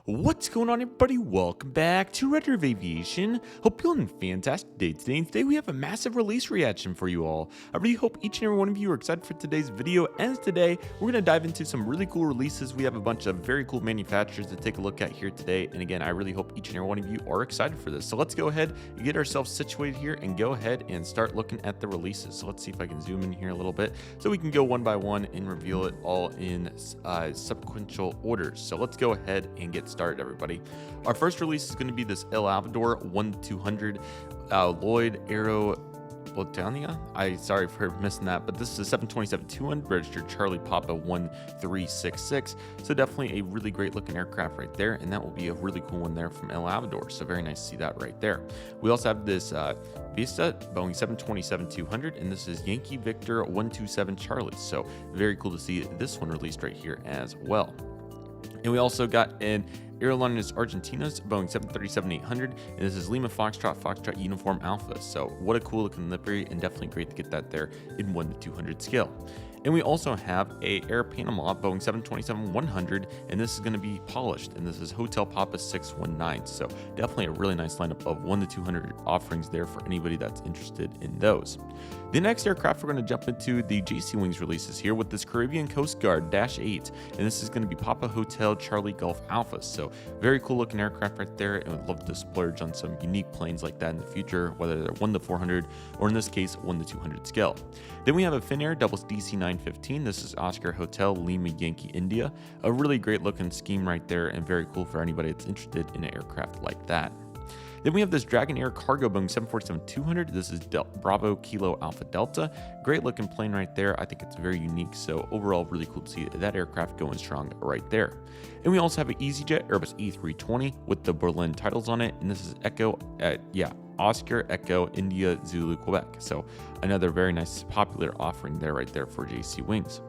What's going on, everybody? Welcome back to Redriveraviation. Hope you're having a fantastic day today. And today we have a massive release reaction for you all. I really hope each and every one of you are excited for today's video. And today we're going to dive into some really cool releases. We have a bunch of very cool manufacturers to take a look at here today. And again, I really hope each and every one of you are excited for this. So let's go ahead and get ourselves situated here and go ahead and start looking at the releases. So let's see if I can zoom in here a little bit so we can go one by one and reveal it all in sequential orders. So let's go ahead and get started, everybody. Our first release is going to be this El Avador 1-200 Lloyd Aero Botania. Sorry for missing that, but this is a 727-200 registered Charlie Papa 1366. So definitely a really great looking aircraft right there, and that will be a really cool one there from El Avador. So very nice to see that right there. We also have this Vista Boeing 727-200, and this is Yankee Victor 127 Charlie. So very cool to see this one released right here as well. And we also got an Aerolíneas Argentinas Boeing 737-800, and this is Lima Foxtrot Uniform Alpha. So what a cool looking livery, and definitely great to get that there in 1-200 scale. And we also have a Air Panama Boeing 727-100, and this is going to be polished, and this is Hotel Papa 619. So definitely a really nice lineup of 1-200 offerings there for anybody that's interested in those. The next aircraft, we're going to jump into the JC Wings releases here with this Caribbean Coast Guard Dash 8, and this is going to be Papa Hotel Charlie Golf Alpha. So very cool looking aircraft right there, and would love to splurge on some unique planes like that in the future, whether they're 1-400 or in this case 1-200 scale. Then we have a Finnair Doubles DC 915. This is Oscar Hotel Lima Yankee India. A really great looking scheme right there, and very cool for anybody that's interested in an aircraft like that. Then we have this Dragon Air Cargo Boeing 747-200. This is Bravo Kilo Alpha Delta. Great looking plane right there. I think it's very unique. So overall, really cool to see that aircraft going strong right there. And we also have an EasyJet Airbus A320 with the Berlin titles on it. And this is Oscar Echo India Zulu Quebec. So another very nice popular offering there right there for JC Wings.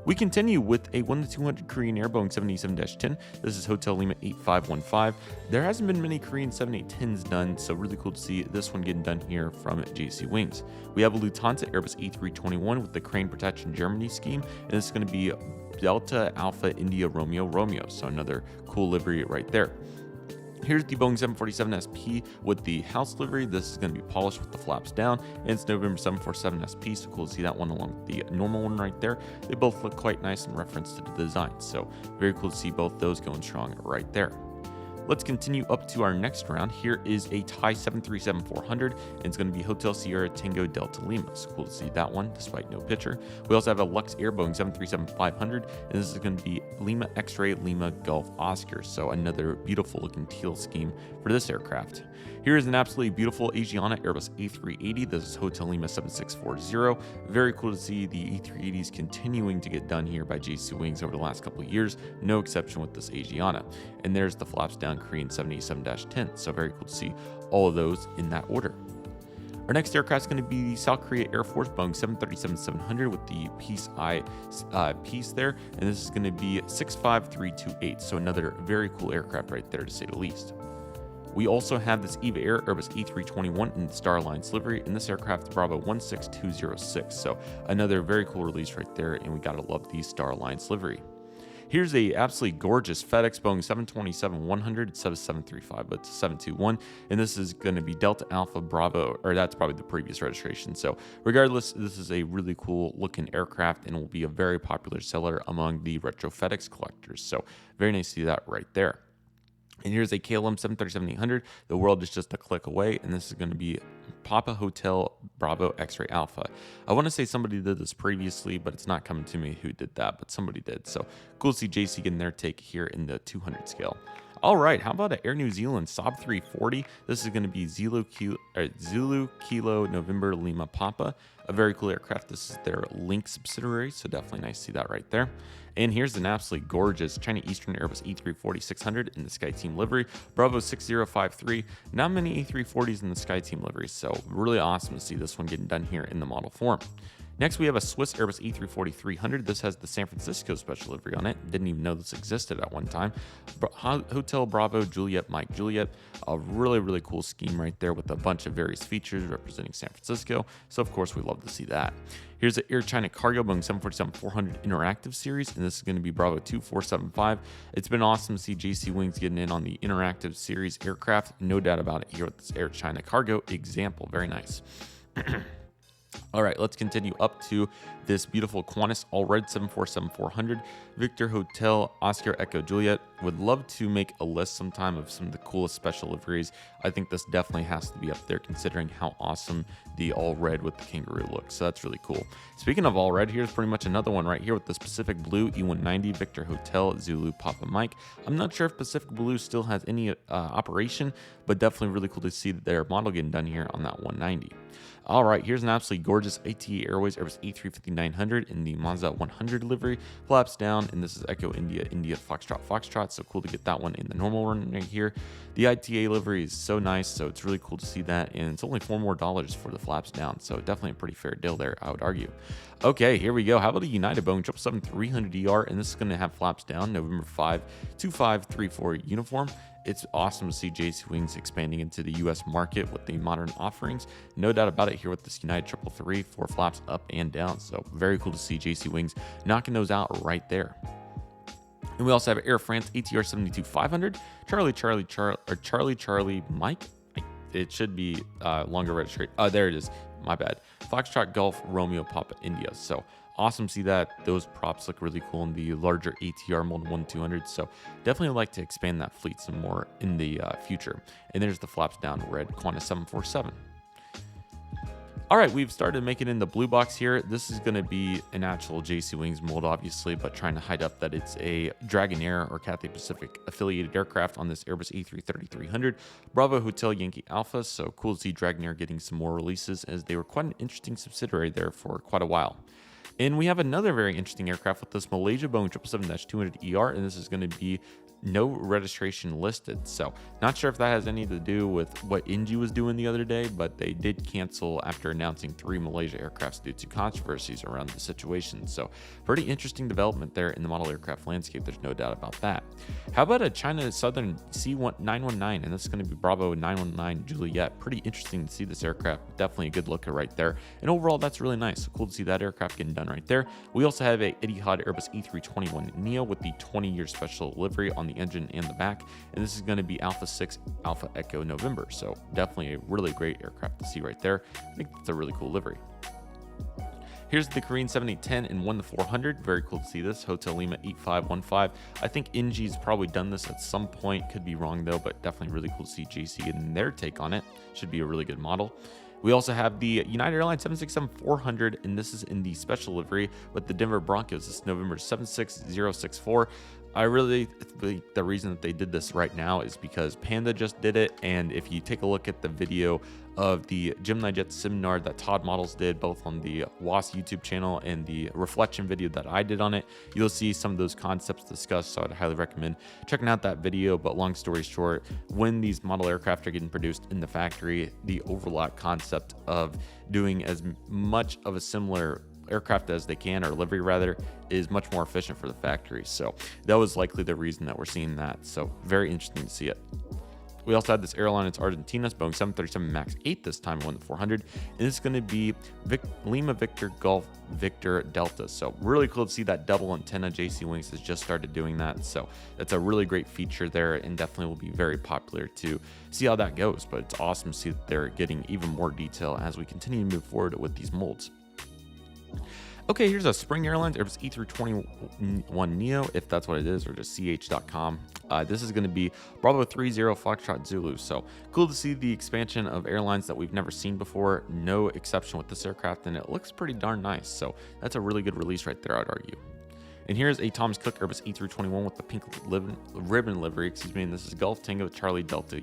We continue with a 1-200 Korean Air Boeing 787-10. This is Hotel Lima 8515. There hasn't been many Korean 7810s done, so really cool to see this one getting done here from JC Wings. We have a Lufthansa Airbus A321 with the Crane Protection Germany scheme, and this is going to be Delta Alpha India Romeo Romeo, so another cool livery right there. Here's the Boeing 747 SP with the house livery. This is going to be polished with the flaps down, and it's November 747 SP, so cool to see that one along with the normal one right there. They both look quite nice in reference to the design, so very cool to see both those going strong right there. Let's continue up to our next round. Here is a Thai 737-400, and it's going to be Hotel Sierra Tango Delta Lima. So cool to see that one, despite no picture. We also have a Lux Air Boeing 737-500, and this is going to be Lima X-Ray Lima Golf Oscar. So another beautiful looking teal scheme for this aircraft. Here is an absolutely beautiful Asiana Airbus A380. This is Hotel Lima 7640. Very cool to see the A380s continuing to get done here by JC Wings over the last couple of years. No exception with this Asiana. And there's the flaps down Korean 787-10. So very cool to see all of those in that order. Our next aircraft is going to be the South Korea Air Force Boeing 737-700 with the Peace Eye piece there. And this is going to be 65328. So another very cool aircraft right there, to say the least. We also have this EVA Air Airbus A321 in the Star Alliance livery, and this aircraft is Bravo 16206. So another very cool release right there, and we gotta love the Star Alliance livery. Here's a absolutely gorgeous FedEx Boeing 727-100. It says 735, but it's 721. And this is going to be Delta Alpha Bravo, or that's probably the previous registration. So regardless, this is a really cool looking aircraft and will be a very popular seller among the retro FedEx collectors. So very nice to see that right there. And here's a KLM 737-800. The world is just a click away, and this is going to be Papa Hotel Bravo X-Ray Alpha. I want to say somebody did this previously, but it's not coming to me who did that, but somebody did. So cool to see JC getting their take here in the 200 scale. All right, how about an Air New Zealand Saab 340? This is going to be Zulu Kilo November Lima Papa. A very cool aircraft. This is their Link subsidiary, so definitely nice to see that right there. And here's an absolutely gorgeous China Eastern Airbus A340-600 in the SkyTeam livery, Bravo 6053. Not many A340s in the SkyTeam livery, so really awesome to see this one getting done here in the model form. Next, we have a Swiss Airbus A340-300. This has the San Francisco special livery on it. Didn't even know this existed at one time. Hotel Bravo Juliet Mike Juliet. A really, really cool scheme right there with a bunch of various features representing San Francisco. So, of course, we love to see that. Here's the Air China Cargo Boeing 747-400 Interactive Series, and this is going to be Bravo 2475. It's been awesome to see JC Wings getting in on the Interactive Series aircraft. No doubt about it here with this Air China Cargo example. Very nice. All right, let's continue up to this beautiful Qantas All Red 747-400 Victor Hotel Oscar Echo Juliet. Would love to make a list sometime of some of the coolest special liveries. I think this definitely has to be up there considering how awesome the all red with the kangaroo looks. So that's really cool. Speaking of all red, here's pretty much another one right here with the Pacific Blue E190 Victor Hotel Zulu Papa Mike. I'm not sure if Pacific Blue still has any operation, but definitely really cool to see that their model getting done here on that 190. All right, here's an absolutely gorgeous ATA Airways Airbus A350-900 in the Mazda 100 livery. Flaps down, and this is Echo India, India, Foxtrot, Foxtrot. So cool to get that one in the normal run right here. The ITA livery is so nice, so it's really cool to see that. And it's only $4 more for the flaps down. So definitely a pretty fair deal there, I would argue. Okay, here we go. How about a United Boeing 777-300ER? And this is going to have flaps down, November 5, 2534 uniform. It's awesome to see JC Wings expanding into the U.S. market with the modern offerings. No doubt about it here with this United 333, 4 flaps up and down. So very cool to see JC Wings knocking those out right there. And we also have Air France ATR 72-500, Charlie Mike. It should be longer registration. Oh, there it is. My bad. Foxtrot Golf Romeo Papa India. So awesome to see that. Those props look really cool in the larger ATR Mold 1200. So definitely like to expand that fleet some more in the future. And there's the flaps down red Qantas 747. All right, we've started making in the blue box here. This is going to be an actual JC Wings mold, obviously, but trying to hide up that it's a Dragonair or Cathay Pacific affiliated aircraft on this Airbus A330-300 Bravo Hotel Yankee Alpha. So cool to see Dragonair getting some more releases, as they were quite an interesting subsidiary there for quite a while. And we have another very interesting aircraft with this Malaysia Boeing 777-200ER, and this is going to be no registration listed. So not sure if that has anything to do with what NG was doing the other day, but they did cancel after announcing 3 Malaysia aircrafts due to controversies around the situation. So pretty interesting development there in the model aircraft landscape. There's no doubt about that. How about a China Southern C919, and this is going to be Bravo 919 Juliet. Pretty interesting to see this aircraft. Definitely a good looker right there. And overall, that's really nice. So cool to see that aircraft getting done right there. We also have a Etihad Airbus A321neo with the 20-year special livery on the engine and the back, and this is going to be Alpha 6 Alpha Echo November. So definitely a really great aircraft to see right there. I think that's a really cool livery. Here's the Korean 7810 and 1-400. Very cool to see this. Hotel Lima 8515. I think NG's probably done this at some point. Could be wrong though, but definitely really cool to see JC getting their take on it. Should be a really good model. We also have the United Airlines 767-400, and this is in the special livery with the Denver Broncos. This is November 76064. I really think the reason that they did this right now is because Panda just did it, and if you take a look at the video of the Gemini Jet Simnard that Todd Models did, both on the WAS YouTube channel and the reflection video that I did on it, you'll see some of those concepts discussed, so I'd highly recommend checking out that video. But long story short, when these model aircraft are getting produced in the factory, the overlap concept of doing as much of a similar aircraft as they can, or livery rather, is much more efficient for the factory. So that was likely the reason that we're seeing that. So very interesting to see it. We also had this airline, it's Argentina's Boeing 737 MAX 8 this time, 1-400, and it's going to be Lima Victor Golf Victor Delta. So really cool to see that double antenna. JC Wings has just started doing that, so that's a really great feature there, and definitely will be very popular to see how that goes. But it's awesome to see that they're getting even more detail as we continue to move forward with these molds. Okay, here's a Spring Airlines Airbus A321neo, if that's what it is, or just ch.com. This is going to be Bravo 30 Foxtrot Zulu. So cool to see the expansion of airlines that we've never seen before. No exception with this aircraft, and it looks pretty darn nice. So that's a really good release right there, I'd argue. And here's a Thomas Cook Airbus A321 with the pink ribbon livery, and this is Golf Tango Charlie Delta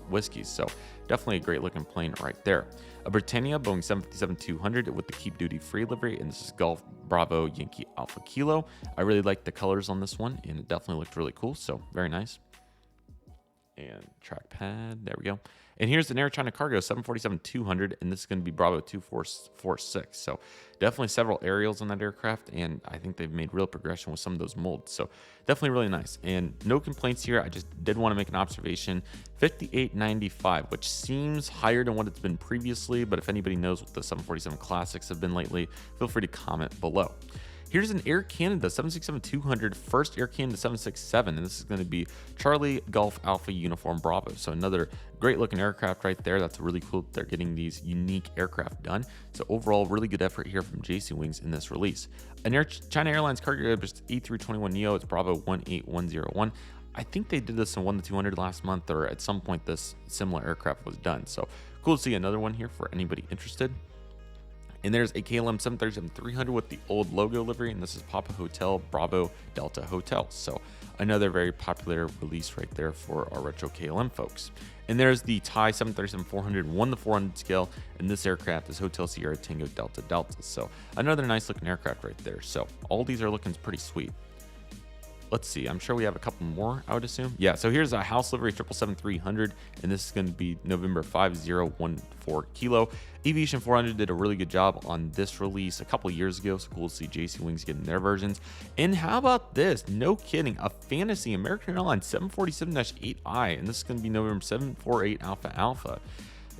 Whiskey. So definitely a great looking plane right there. A Britannia Boeing 757-200 with the Keep Duty Free livery, and this is Golf Bravo Yankee Alpha Kilo. I really like the colors on this one, and it definitely looked really cool, so very nice. and trackpad. There we go. And here's an Air China Cargo 747-200, and this is going to be Bravo 2446. So definitely several aerials on that aircraft, and I think they've made real progression with some of those molds. So definitely really nice. And no complaints here. I just did want to make an observation. 5895, which seems higher than what it's been previously, but if anybody knows what the 747 Classics have been lately, feel free to comment below. Here's an Air Canada 767-200, first Air Canada 767, and this is going to be Charlie Golf Alpha Uniform Bravo. So another great looking aircraft right there. That's really cool that they're getting these unique aircraft done. So overall, really good effort here from JC Wings in this release. An Air China Airlines cargo A321neo, it's Bravo 18101. I think they did this in 1-200 last month, or at some point this similar aircraft was done. So cool to see another one here for anybody interested. And there's a KLM 737-300 with the old logo livery, and this is Papa Hotel Bravo Delta Hotel. So another very popular release right there for our retro KLM folks. And there's the Thai 737-400 1-400 scale, and this aircraft is Hotel Sierra Tango Delta Delta. So another nice looking aircraft right there. So all these are looking pretty sweet. Let's see, I'm sure we have a couple more, I would assume. Yeah, so here's a house livery 777-300, and this is going to be November 5014 kilo. Aviation400 did a really good job on this release a couple years ago, so cool to see JC Wings getting their versions. And how about this? No kidding, a fantasy American Airlines 747-8i, and this is going to be November 748 Alpha Alpha.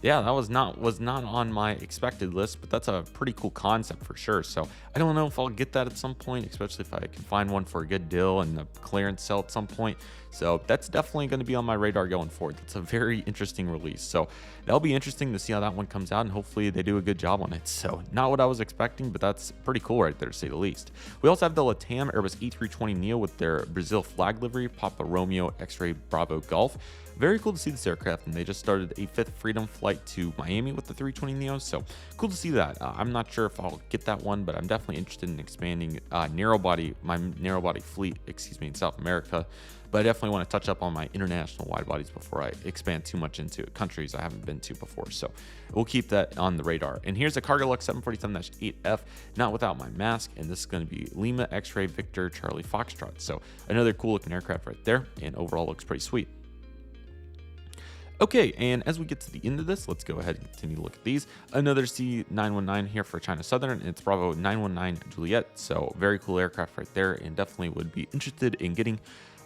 Yeah, that was not on my expected list, but that's a pretty cool concept for sure. So I don't know if I'll get that at some point, especially if I can find one for a good deal and a clearance sale at some point. So that's definitely going to be on my radar going forward. That's a very interesting release. So that'll be interesting to see how that one comes out, and hopefully they do a good job on it. So not what I was expecting, but that's pretty cool right there to say the least. We also have the LATAM Airbus A320neo with their Brazil flag livery, Papa Romeo X-Ray Bravo Golf. Very cool to see this aircraft, and they just started a 5th Freedom flight to Miami with the 320neo, so cool to see that. I'm not sure if I'll get that one, but I'm definitely interested in expanding my narrow body fleet, in South America. But I definitely want to touch up on my international wide bodies before I expand too much into countries I haven't been to before. So we'll keep that on the radar. And here's a Cargolux 747-8F, not without my mask. And this is going to be Lima X-Ray Victor Charlie Foxtrot. So another cool looking aircraft right there. And overall looks pretty sweet. Okay, and as we get to the end of this, let's go ahead and continue to look at these. Another C919 here for China Southern, and it's Bravo 919 Juliet. So very cool aircraft right there, and definitely would be interested in getting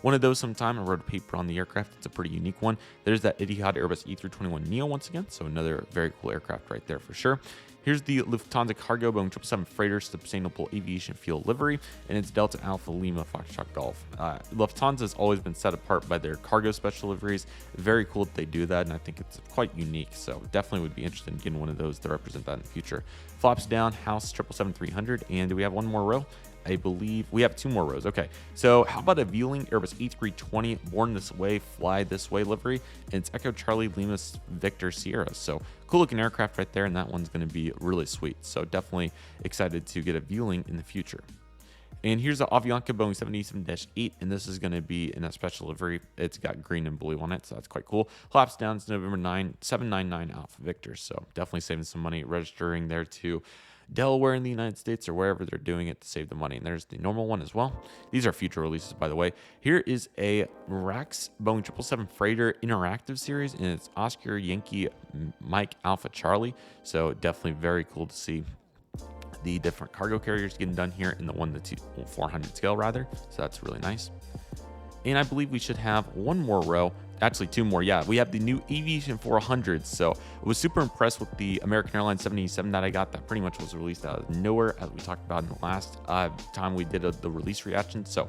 one of those sometime. I wrote a paper on the aircraft. It's a pretty unique one. There's that Etihad Airbus A321neo once again, so another very cool aircraft right there for sure. Here's the Lufthansa Cargo Boeing 777 Freighter Sustainable Aviation Fuel livery, and it's Delta Alpha Lima Foxtrot Golf. Lufthansa has always been set apart by their cargo special liveries. Very cool that they do that, and I think it's quite unique, so definitely would be interested in getting one of those to represent that in the future. Flops down, House 777-300, and do we have one more row? I believe we have 2 more rows. Okay, so how about a Vueling Airbus A320 Born This Way, Fly This Way livery? And it's Echo Charlie Lima Victor Sierra. So cool looking aircraft right there, and that one's going to be really sweet. So definitely excited to get a Vueling in the future. And here's the Avianca Boeing 787-8, and this is going to be in a special livery. It's got green and blue on it, so that's quite cool. Flaps down to November 799 Alpha Victor. So definitely saving some money registering there to Delaware in the United States or wherever they're doing it to save the money. And there's the normal one as well. These are future releases, by the way. Here is a Rex Boeing 777 Freighter Interactive Series, and it's Oscar Yankee Mike Alpha Charlie. So definitely very cool to see the different cargo carriers getting done here in the 1-400 scale rather. So that's really nice. And I believe we should have one more row. Actually, 2 more. Yeah, we have the new Aviation400. So I was super impressed with the American Airlines 787 that I got. That pretty much was released out of nowhere, as we talked about in the last time we did the release reaction. So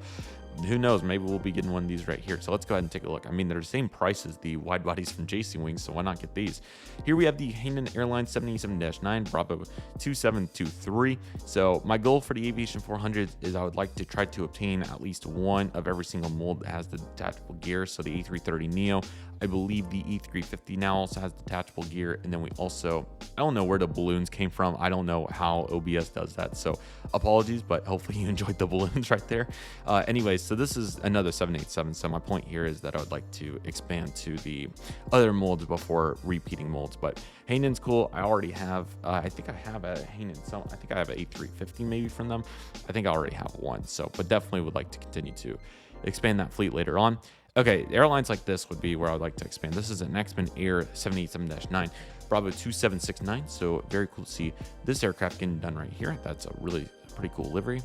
who knows, maybe we'll be getting one of these right here. So let's go ahead and take a look. I mean, they're the same price as the wide bodies from JC Wings, so why not get these? Here we have the Canon Airlines 787-9 Bravo 2723. So my goal for the Aviation400 is I would like to try to obtain at least one of every single mold that has the detachable gear. So the A330neo, I believe the E350 now also has detachable gear, and then we also, I don't know where the balloons came from. I don't know how OBS does that, so apologies, but hopefully you enjoyed the balloons right there. Anyways, so this is another 787, so my point here is that I would like to expand to the other molds before repeating molds, but Hainan's cool. I already have, I think I have a Hainan, I think I have an A350 maybe from them. I think I already have one, so, but definitely would like to continue to expand that fleet later on. Okay, airlines like this would be where I would like to expand. This is an X-Men Air 787-9 Bravo 2769. So very cool to see this aircraft getting done right here. That's a really pretty cool livery.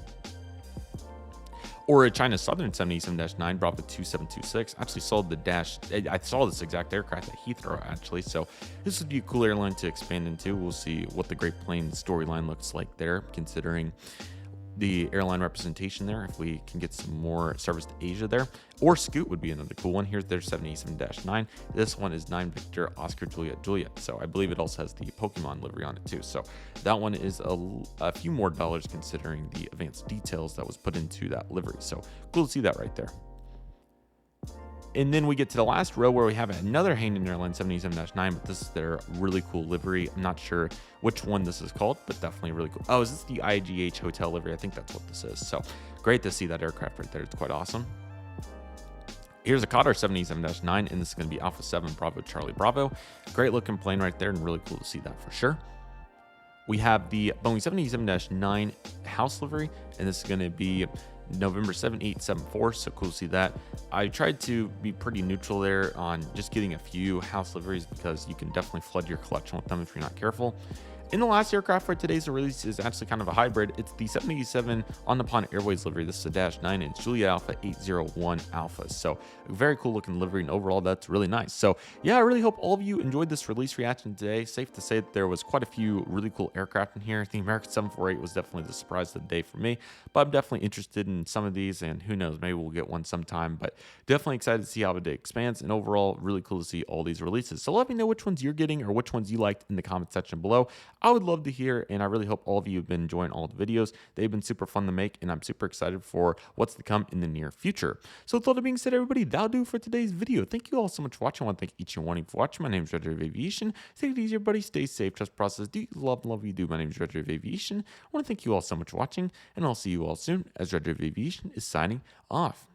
Or a China Southern 787-9 Bravo 2726. Actually saw the dash. I saw this exact aircraft at Heathrow actually. So this would be a cool airline to expand into. We'll see what the Great Plains storyline looks like there, considering the airline representation there. If we can get some more service to Asia there, or Scoot would be another cool one. Here's their 787-9. This one is 9 Victor Oscar Juliet Juliet. So I believe it also has the Pokemon livery on it too. So that one is a few more dollars considering the advanced details that was put into that livery. So cool to see that right there. And then we get to the last row where we have another Hainan Airlines 787-9, but this is their really cool livery. I'm not sure which one this is called, but definitely really cool. Oh, is this the IGH hotel livery? I think that's what this is. So great to see that aircraft right there. It's quite awesome. Here's a Qatar 787-9, and this is going to be Alpha 7 Bravo Charlie Bravo. Great looking plane right there, and really cool to see that for sure. We have the Boeing 787-9 house livery, and this is going to be November 7874, so cool to see that. I tried to be pretty neutral there on just getting a few house liveries because you can definitely flood your collection with them if you're not careful. And the last aircraft for today's release is actually kind of a hybrid. It's the 787 on Nippon Airways livery. This is a Dash 9, and it's Julia Alpha 801 Alpha. So very cool looking livery, and overall that's really nice. So yeah, I really hope all of you enjoyed this release reaction today. Safe to say that there was quite a few really cool aircraft in here. The American 748 was definitely the surprise of the day for me, but I'm definitely interested in some of these, and who knows, maybe we'll get one sometime. But definitely excited to see how the day expands, and overall really cool to see all these releases. So let me know which ones you're getting or which ones you liked in the comment section below. I would love to hear, and I really hope all of you have been enjoying all the videos. They've been super fun to make, and I'm super excited for what's to come in the near future. So with all that being said, everybody, that'll do for today's video. Thank you all so much for watching. I want to thank each and one of you for watching. My name is Redriveraviation. Take it easy, everybody. Stay safe. Trust the process. Do you love you do. My name is Redriveraviation. I want to thank you all so much for watching, and I'll see you all soon as Redriveraviation is signing off.